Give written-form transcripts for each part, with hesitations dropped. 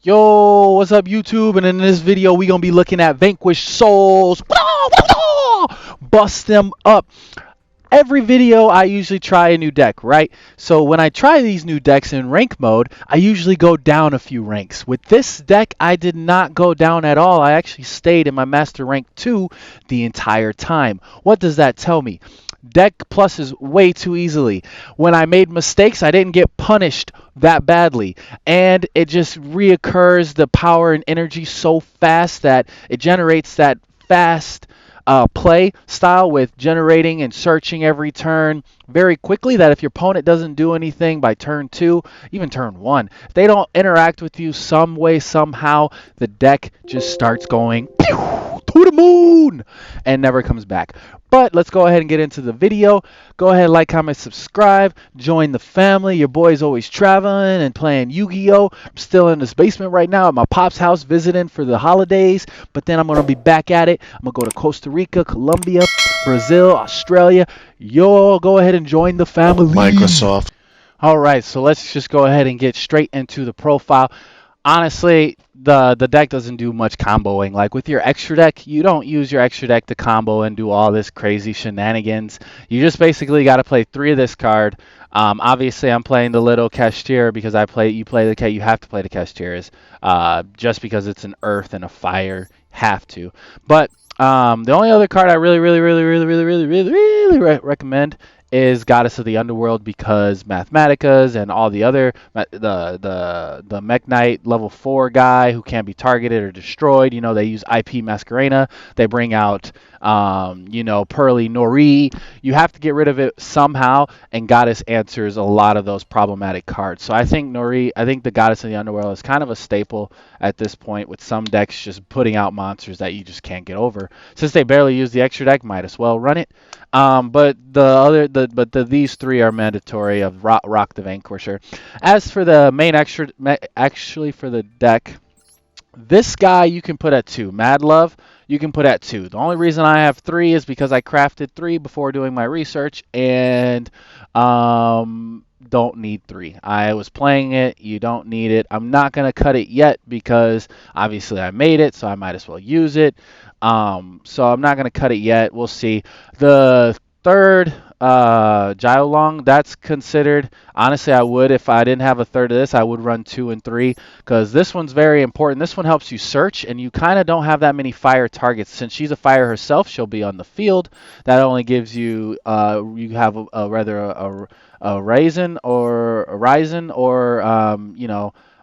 Yo, what's up YouTube? And in this video we gonna be looking at Vanquish Souls. Bust them up. Every video I usually try a new deck, right? So when I try these new decks in rank mode, I usually go down a few ranks. With this deck, I did not go down at all. I actually stayed in my Master Rank 2 the entire time. What does that tell me? Deck pluses way too easily. When I made mistakes, I didn't get punished that badly. And it just reoccurs the power and energy so fast that it generates that fast play style with generating and searching every turn very quickly, that if your opponent doesn't do anything by turn 2, even turn 1, if they don't interact with you some way, somehow, the deck just starts going pew, to the moon and never comes back. But let's go ahead and get into the video. Go ahead, like, comment, subscribe, join the family. Your boy's always traveling and playing Yu-Gi-Oh! I'm still in this basement right now at my pop's house visiting for the holidays, but then I'm going to be back at it. I'm going to go to Costa Rica, Colombia, Brazil, Australia. Yo, go ahead and join the family. Microsoft. All right, so let's just go ahead and get straight into the profile. Honestly, the deck doesn't do much comboing. Like with your extra deck, you don't use your extra deck to combo and do all this crazy shenanigans. You just basically got to play 3 of this card. Obviously, I'm playing the little Cashier because you play the cat. You have to play the Cashiers just because it's an earth and a fire. Have to. But the only other card I really recommend is Goddess of the Underworld, because Mathematicas and all the other the Mech Knight level 4 guy who can't be targeted or destroyed. You know, they use IP Masquerena. They bring out Pearly Nori. You have to get rid of it somehow, and Goddess answers a lot of those problematic cards. So I think the Goddess of the Underworld is kind of a staple at this point, with some decks just putting out monsters that you just can't get over. Since they barely use the extra deck, might as well run it. But these 3 are mandatory of Rock the Vanquisher. As for the main actually for the deck, this guy you can put at 2. Mad Love, you can put at 2. The only reason I have 3 is because I crafted 3 before doing my research, and don't need 3. I was playing it. You don't need it. I'm not going to cut it yet because obviously I made it, so I might as well use it. So I'm not going to cut it yet. We'll see. The third Jiolong, that's considered, honestly, I would, if I didn't have a third of this, I would run 2 and 3, because this one's very important. This one helps you search, and you kind of don't have that many fire targets. Since she's a fire herself, she'll be on the field. That only gives you you have a raisin or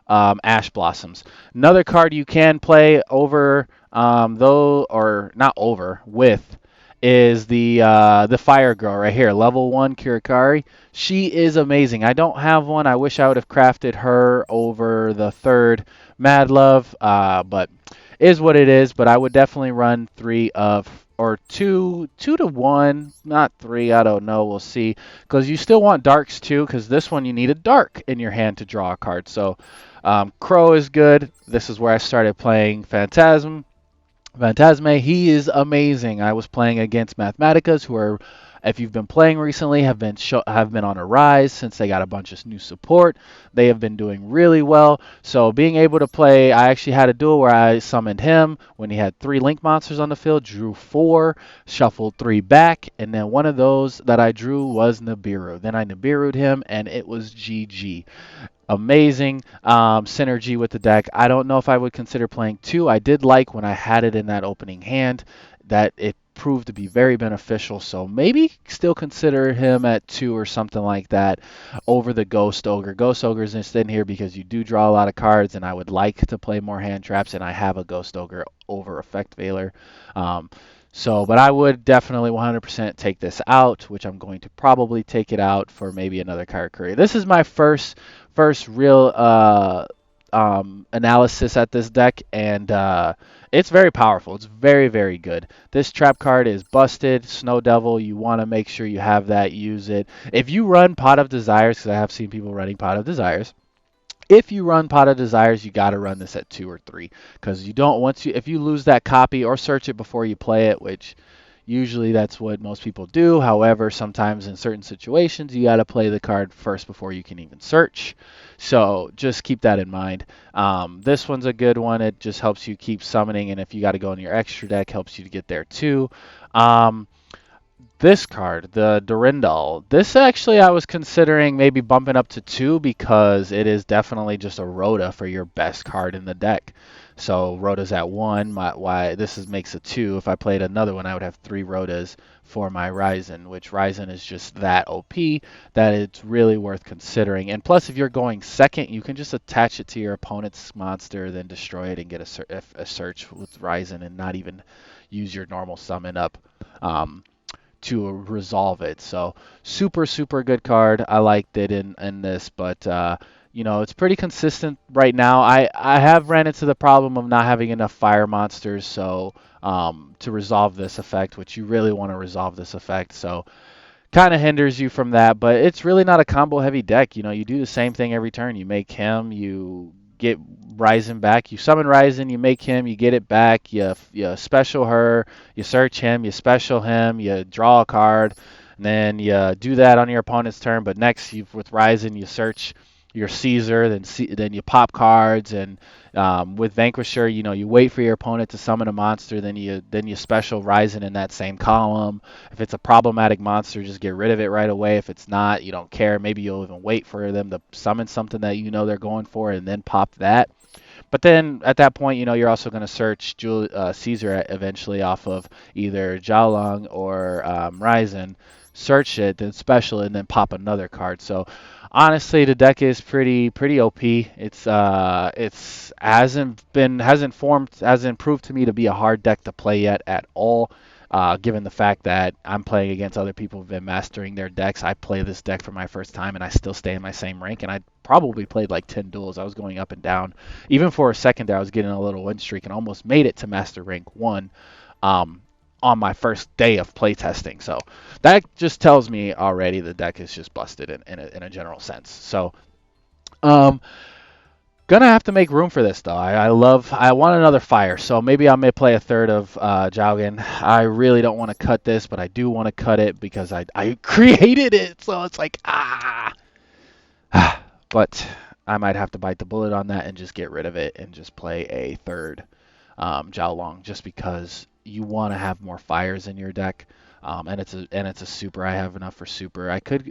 ash blossoms. Another card you can play over not over, with, is the fire girl right here, level 1 Kirikari. She is amazing. I don't have one. I wish I would have crafted her over the third Mad Love, but is what it is. But I would definitely run 3 of, or 2 to 1, not 3. I don't know. We'll see, because you still want darks too, because this one you need a dark in your hand to draw a card. So Crow is good. This is where I started playing Phantasme. He is amazing. I was playing against Mathematicas, who are, if you've been playing recently, have been on a rise since they got a bunch of new support. They have been doing really well. So being able to play, I actually had a duel where I summoned him when he had 3 link monsters on the field, drew 4, shuffled 3 back, and then one of those that I drew was Nibiru. Then I Nibiru'd him, and it was GG. Amazing synergy with the deck. I don't know if I would consider playing 2. I did like when I had it in that opening hand that it proved to be very beneficial, so maybe still consider him at 2 or something like that over the Ghost Ogre. Ghost Ogre is just in here because you do draw a lot of cards, and I would like to play more hand traps, and I have a Ghost Ogre over Effect Veiler. But I would definitely 100% take this out, which I'm going to probably take it out for maybe another Karakuri. This is my first real analysis at this deck, and it's very powerful. It's very, very good. This trap card is busted. Snow Devil, you want to make sure you have that. Use it. If you run Pot of Desires, because I have seen people running Pot of Desires, if you run Pot of Desires, you got to run this at 2 or 3, because you don't if you lose that copy, or search it before you play it, which usually that's what most people do. However, sometimes in certain situations, you got to play the card first before you can even search. So just keep that in mind. This one's a good one. It just helps you keep summoning, and if you got to go in your extra deck, helps you to get there too. Um, this card, the Durindal, this actually I was considering maybe bumping up to 2 because it is definitely just a Rhoda for your best card in the deck. So Rhoda's at 1. Why this makes a 2. If I played another one, I would have 3 Rhodas for my Ryzen, which Ryzen is just that OP that it's really worth considering. And plus, if you're going second, you can just attach it to your opponent's monster, then destroy it and get a search with Ryzen and not even use your normal summon up. To resolve it. So super super good card. I liked it in this, but it's pretty consistent right now. I have ran into the problem of not having enough fire monsters, so to resolve this effect, which you really want to resolve this effect. So kind of hinders you from that, but it's really not a combo heavy deck. You do the same thing every turn. You make him, you get Ryzen back, you summon Ryzen, you make him, you get it back, you special her, you search him, you special him, you draw a card, and then you do that on your opponent's turn. But next, with Ryzen, you search your Caesar, then you pop cards, and with Vanquisher, you wait for your opponent to summon a monster, then you special Ryzen in that same column. If it's a problematic monster, just get rid of it right away. If it's not, you don't care. Maybe you'll even wait for them to summon something that they're going for, and then pop that. But then at that point, you're also going to search Caesar eventually off of either Jiaolong or Ryzen. Search it, then special, and then pop another card. So honestly, the deck is pretty OP. It's hasn't proved to me to be a hard deck to play yet at all. Given the fact that I'm playing against other people who've been mastering their decks, I play this deck for my first time and I still stay in my same rank. And I probably played like 10 duels. I was going up and down. Even for a second there, I was getting a little win streak and almost made it to Master Rank 1 on my first day of playtesting. So that just tells me already the deck is just busted in a general sense. So um, gonna have to make room for this though. I want another fire, so maybe I may play a third of Jowgen. I really don't want to cut this, but I do want to cut it because I created it, so it's like but I might have to bite the bullet on that and just get rid of it and just play a third Jiaolong, just because you want to have more fires in your deck. And it's a super. I have enough for super. I could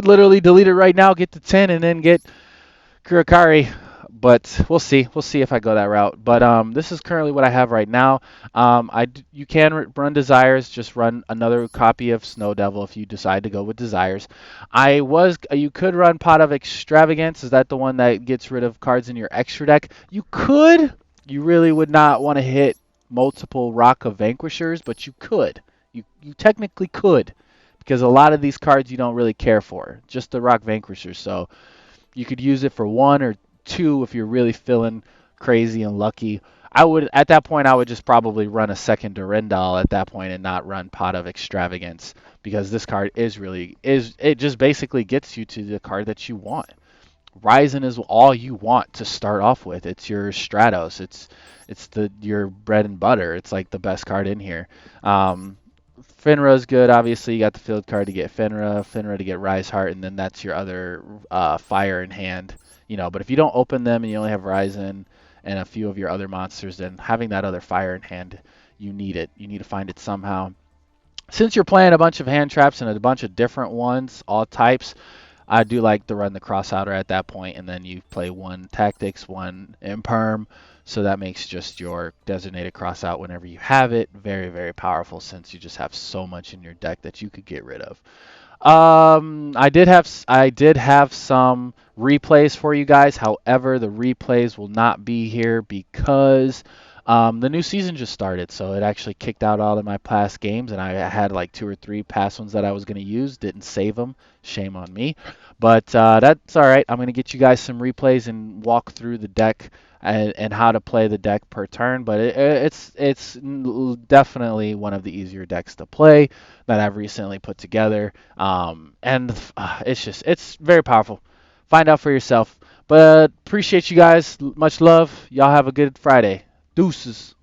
literally delete it right now, get to 10, and then get Kurakari, but we'll see. We'll see if I go that route. But this is currently what I have right now. You can run Desires. Just run another copy of Snow Devil if you decide to go with Desires. You could run Pot of Extravagance. Is that the one that gets rid of cards in your extra deck? You could. You really would not want to hit multiple Rock of Vanquishers, but you could. You technically could, because a lot of these cards you don't really care for. Just the Rock Vanquishers. So you could use it for 1 or 2 if you're really feeling crazy and lucky. At that point I would just probably run a second Durendal at that point and not run Pot of Extravagance, because this card it just basically gets you to the card that you want. Ryzen is all you want to start off with. It's your Stratos. It's your bread and butter. It's like the best card in here. Finra's good. Obviously, you got the field card to get Finra to get Rise Heart, and then that's your other fire in hand. But if you don't open them and you only have Ryzen and a few of your other monsters, then having that other fire in hand, you need it. You need to find it somehow. Since you're playing a bunch of hand traps and a bunch of different ones, all types, I do like to run the cross outer at that point, and then you play 1 tactics, 1 imperm. So that makes just your designated cross out whenever you have it very, very powerful, since you just have so much in your deck that you could get rid of. I did have some replays for you guys. However, the replays will not be here because the new season just started, so it actually kicked out all of my past games, and I had like 2 or 3 past ones that I was going to use. Didn't save them. Shame on me. But that's all right. I'm going to get you guys some replays and walk through the deck and how to play the deck per turn. But it's definitely one of the easier decks to play that I've recently put together. And it's very powerful. Find out for yourself. But appreciate you guys. Much love. Y'all have a good Friday. Deuces.